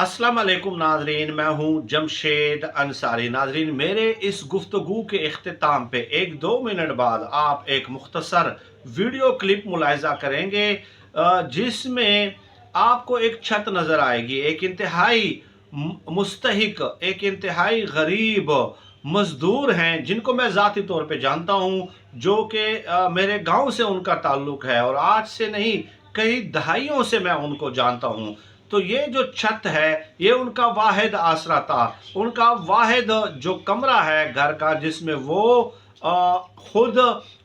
अस्सलाम वालेकुम नाजरीन, मैं हूँ जमशेद अंसारी। नाजरीन, मेरे इस गुफ्तगू के इख्तिताम पे 1-2 मिनट बाद आप एक मुख्तसर वीडियो क्लिप मुलाहिजा करेंगे जिसमें आपको एक छत नज़र आएगी। एक इंतहाई मुस्तहिक, एक इंतहाई गरीब मजदूर हैं जिनको मैं ज़ाती तौर पे जानता हूँ, जो कि मेरे गांव से उनका ताल्लुक़ है और आज से नहीं कई दहाइयों से मैं उनको जानता हूँ। तो ये जो छत है ये उनका वाहिद आसरा था, उनका वाहिद जो कमरा है घर का, जिसमें वो खुद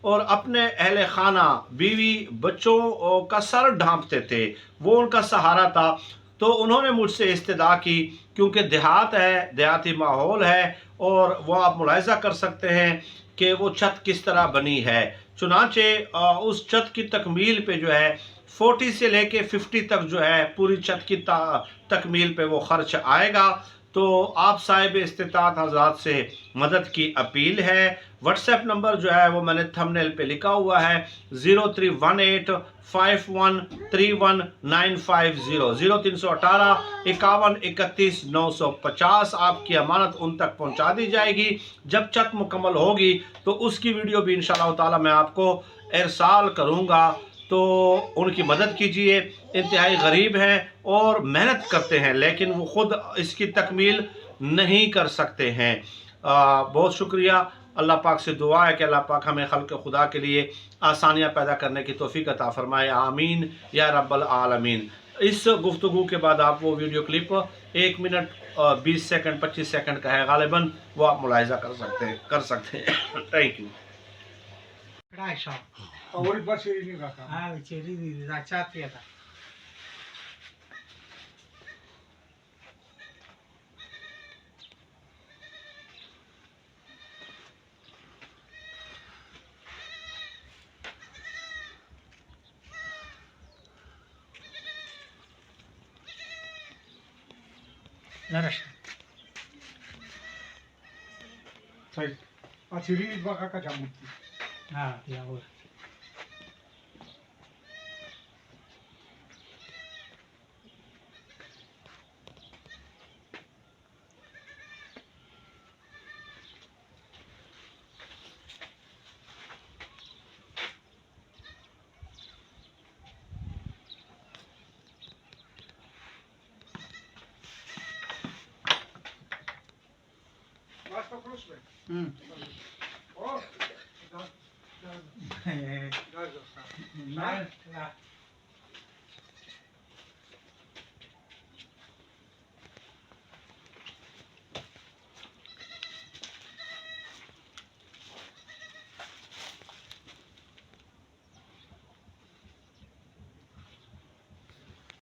और अपने अहले खाना बीवी बच्चों का सर ढांपते थे, वो उनका सहारा था। तो उन्होंने मुझसे इस्तदा की, क्योंकि देहात है, देहाती माहौल है और वो आप मुलाहिजा कर सकते हैं कि वो छत किस तरह बनी है। चुनाचे उस छत की तकमील पे जो है 40 से लेके 50 तक जो है पूरी छत की तकमील पे वो खर्च आएगा। तो आप साहिब इस्तिताअत हज़रात से मदद की अपील है। व्हाट्सएप नंबर जो है वो मैंने थंबनेल पे लिखा हुआ है, 0318513190, 0318 5131 950। आपकी अमानत उन तक पहुंचा दी जाएगी। जब छत मुकम्मल होगी तो उसकी वीडियो भी इंशाअल्लाह ताला मैं आपको इरसाल करूँगा। तो उनकी मदद कीजिए। इंतहाई गरीब हैं और मेहनत करते हैं, लेकिन वो खुद इसकी तकमील नहीं कर सकते हैं। बहुत शुक्रिया। अल्लाह पाक से दुआ है कि अल्लाह पाक हमें खल्क़ खुदा के लिए आसानियाँ पैदा करने की तौफ़ीक अता फ़रमाए। आमीन या रब्बल आलमीन। इस गुफ्तगू के बाद आप वो video clip 1 minute 20 second 25 second का है गालिबन, वो आप मुलाहिजा कर सकते हैं। Thank you. Ahora va a ser ini raka. Ceri di racat ya ta. Laras. Sai. A ceri va ka jamuti. Ya udah. Basta cross me. Oh. Da. Da. Nah,